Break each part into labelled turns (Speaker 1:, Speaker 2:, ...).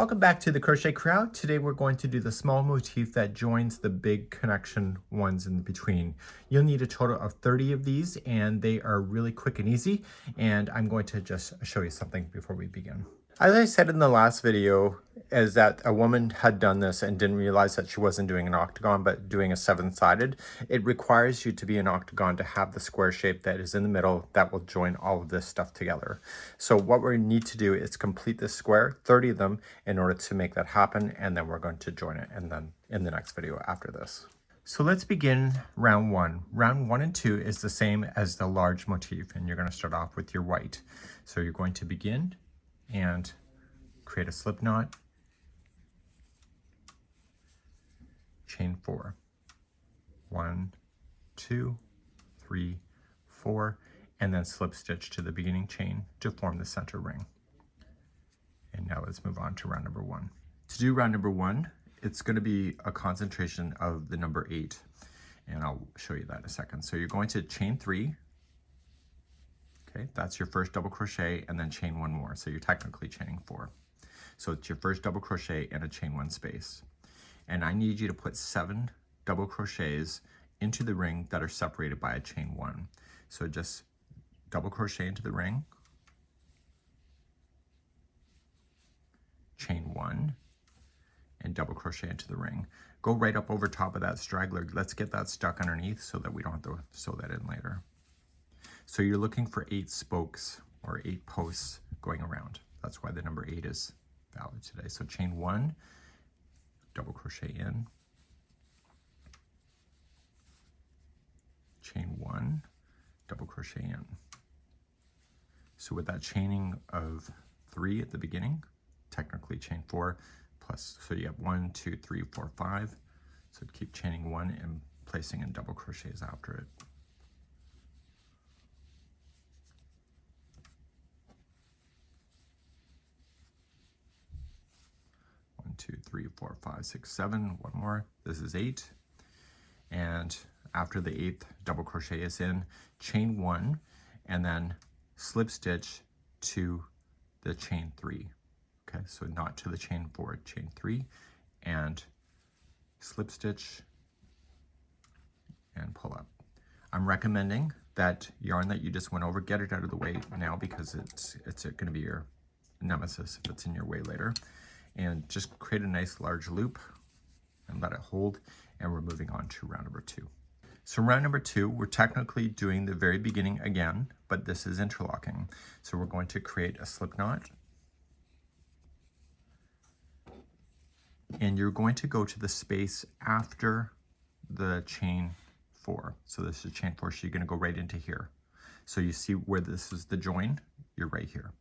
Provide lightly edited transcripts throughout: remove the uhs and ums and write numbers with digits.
Speaker 1: Welcome back to the Crochet Crowd. Today we're going to do the small motif that joins the big connection ones in between. You'll need a total of 30 of these and they are really quick and easy, and I'm going to just show you something before we begin. As I said in the last video, is that a woman had done this and didn't realize that she wasn't doing an octagon but doing a 7-sided. It requires you to be an octagon to have the square shape that is in the middle that will join all of this stuff together. So what we need to do is complete this square, 30 of them, in order to make that happen, and then we're going to join it and then in the next video after this. So let's begin round 1. Round 1 and 2 is the same as the large motif, and you're going to start off with your white. So you're going to begin and create a slip knot, chain 4, 1, 2, 3, 4, and then slip stitch to the beginning chain to form the center ring. And now let's move on to round number 1. To do round number 1, it's going to be a concentration of the number 8, and I'll show you that in a second. So you're going to chain 3. Okay, that's your first double crochet, and then chain 1 more. So you're technically chaining 4. So it's your first double crochet and a chain 1 space. And I need you to put 7 double crochets into the ring that are separated by a chain 1. So just double crochet into the ring, chain 1, and double crochet into the ring. Go right up over top of that straggler. Let's get that stuck underneath so that we don't have to sew that in later. So you're looking for 8 spokes or 8 posts going around. That's why the number 8 is valid today. So chain 1, double crochet in, chain 1, double crochet in. So with that chaining of 3 at the beginning, technically chain 4 plus, so you have 1, 2, 3, 4, 5. So keep chaining 1 and placing in double crochets after it. 2, 3, 4, 5, 6, 7, one more. This is 8. And after the 8th double crochet is in, chain 1 and then slip stitch to the chain 3. Okay, so not to the chain 4, chain 3, and slip stitch and pull up. I'm recommending that yarn that you just went over, get it out of the way now because it's going to be your nemesis if it's in your way later. And just create a nice large loop and let it hold, and we're moving on to round number 2. So round number 2, we're technically doing the very beginning again, but this is interlocking. So we're going to create a slip knot, and you're going to go to the space after the chain 4. So this is chain 4, so you're going to go right into here. So you see where this is the join, you're right here.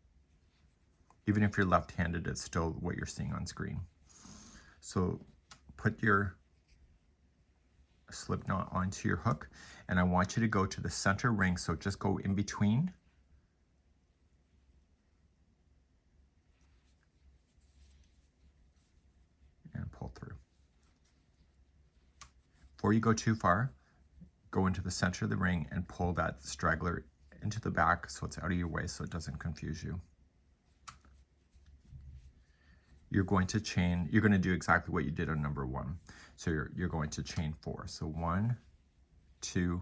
Speaker 1: Even if you're left-handed, it's still what you're seeing on screen. So put your slip knot onto your hook, and I want you to go to the center ring, so just go in between. And pull through. Before you go too far, go into the center of the ring and pull that straggler into the back so it's out of your way so it doesn't confuse you. You're going to chain, you're going to do exactly what you did on number 1. So you're going to chain 4. So 1, 2,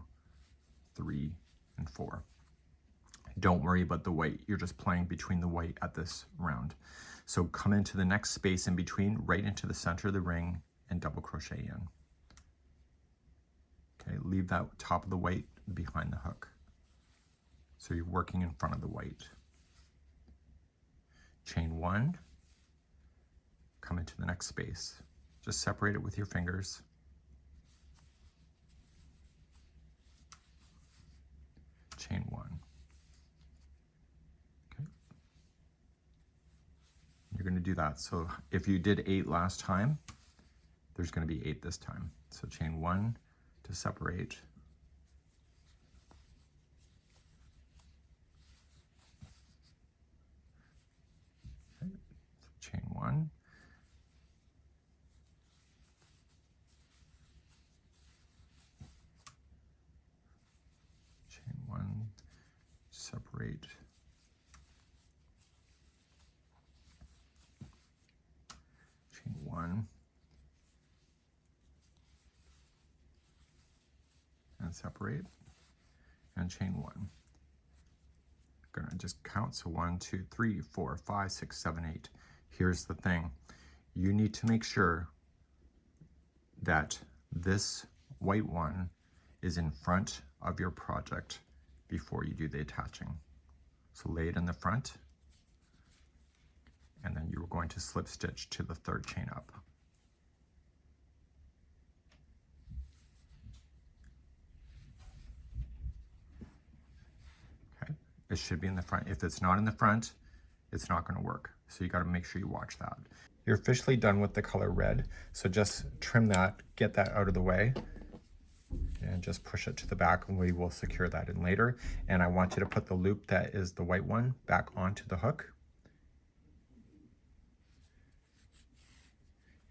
Speaker 1: 3, and 4. Don't worry about the white. You're just playing between the white at this round. So come into the next space in between, right into the center of the ring, and double crochet in. Okay, leave that top of the white behind the hook. So you're working in front of the white. Chain 1. Come into the next space. Just separate it with your fingers. Chain 1. Okay. You're going to do that. So if you did 8 last time, there's going to be 8 this time. So chain 1 to separate. Okay. So chain 1. Separate, separate, and chain 1. I'm gonna just count, so 1, 2, 3, 4, 5, 6, 7, 8. Here's the thing, you need to make sure that this white one is in front of your project before you do the attaching. So lay it in the front, and then you're going to slip stitch to the 3rd chain up. Okay, it should be in the front. If it's not in the front, it's not going to work. So you got to make sure you watch that. You're officially done with the color red, so just trim that, get that out of the way, and just push it to the back, and we will secure that in later. And I want you to put the loop that is the white one back onto the hook.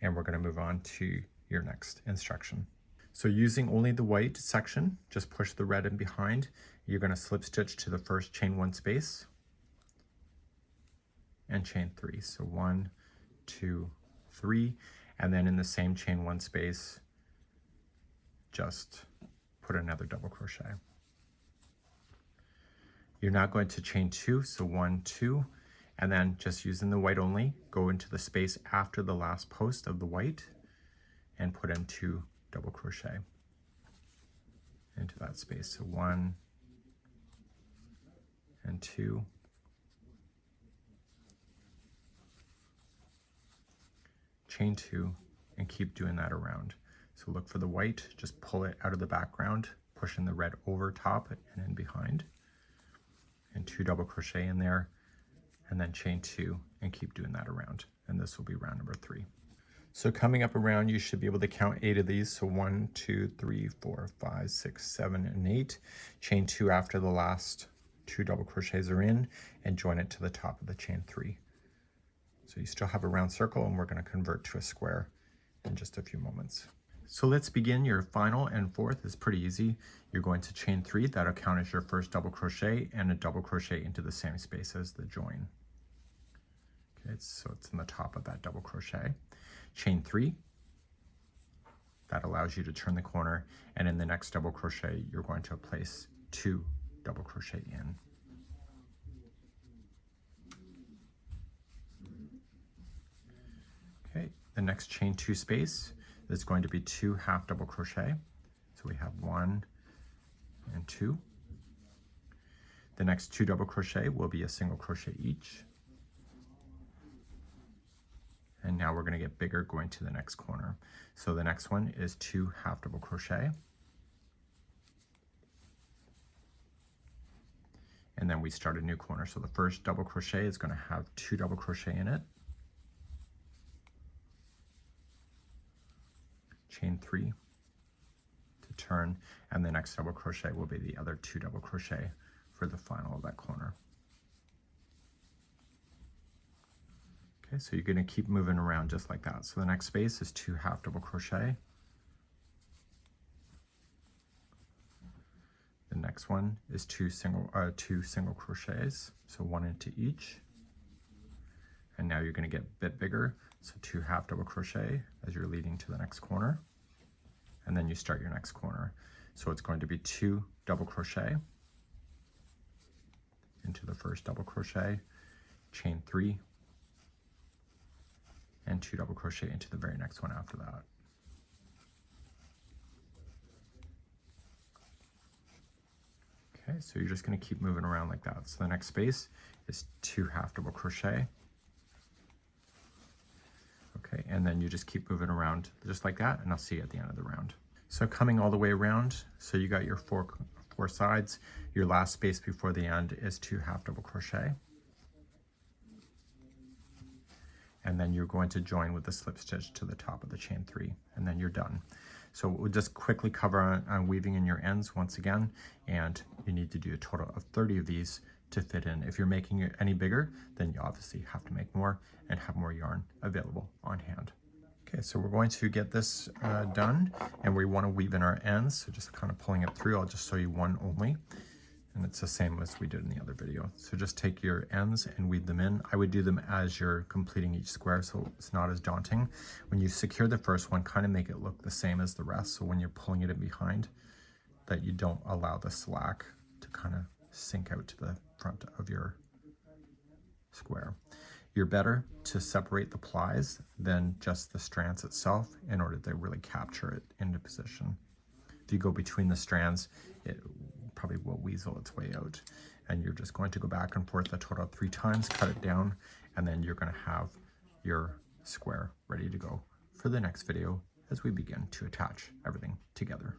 Speaker 1: And we're going to move on to your next instruction. So using only the white section, just push the red in behind. You're going to slip stitch to the first chain 1 space and chain 3. So 1, 2, 3, and then in the same chain 1 space, just put another double crochet. You're now going to chain 2, so 1, 2, and then just using the white only, go into the space after the last post of the white and put in 2 double crochet into that space. So 1 and 2. Chain 2 and keep doing that around. So look for the white, just pull it out of the background, pushing the red over top and in behind, and 2 double crochet in there, and then chain 2 and keep doing that around. And this will be round number 3. So coming up around, you should be able to count 8 of these. So 1, 2, 3, 4, 5, 6, 7, and 8. Chain 2 after the last 2 double crochets are in, and join it to the top of the chain 3. So you still have a round circle, and we're going to convert to a square in just a few moments. So let's begin your final and 4th. Is pretty easy. You're going to chain 3, that'll count as your first double crochet, and a double crochet into the same space as the join. Okay, so it's in the top of that double crochet. Chain 3, that allows you to turn the corner, and in the next double crochet, you're going to place 2 double crochet in. Okay, the next chain 2 space is going to be 2 half double crochet. So we have 1 and 2. The next 2 double crochet will be a single crochet each. And now we're going to get bigger going to the next corner. So the next one is 2 half double crochet. And then we start a new corner. So the first double crochet is going to have 2 double crochet in it. Chain 3 to turn, and the next double crochet will be the other 2 double crochet for the final of that corner. Okay, so you're going to keep moving around just like that. So the next space is 2 half double crochet. The next one is 2 single crochets, so 1 into each. And now you're going to get a bit bigger, so 2 half double crochet as you're leading to the next corner, and then you start your next corner. So it's going to be 2 double crochet into the first double crochet, chain 3, and 2 double crochet into the very next one after that. Okay, so you're just going to keep moving around like that. So the next space is 2 half double crochet. Okay, and then you just keep moving around just like that, and I'll see you at the end of the round. So coming all the way around, so you got your four sides. Your last space before the end is 2 half double crochet. And then you're going to join with the slip stitch to the top of the chain 3, and then you're done. So we'll just quickly cover on weaving in your ends once again, and you need to do a total of 30 of these to fit in. If you're making it any bigger, then you obviously have to make more and have more yarn available on hand. Okay, so we're going to get this done, and we want to weave in our ends. So just kind of pulling it through, I'll just show you one only. And it's the same as we did in the other video. So just take your ends and weave them in. I would do them as you're completing each square, so it's not as daunting. When you secure the first one, kind of make it look the same as the rest. So when you're pulling it in behind, that you don't allow the slack to kind of sink out to the front of your square. You're better to separate the plies than just the strands itself in order to really capture it into position. If you go between the strands, it probably will weasel its way out. And you're just going to go back and forth a total of 3 times, cut it down, and then you're going to have your square ready to go for the next video as we begin to attach everything together.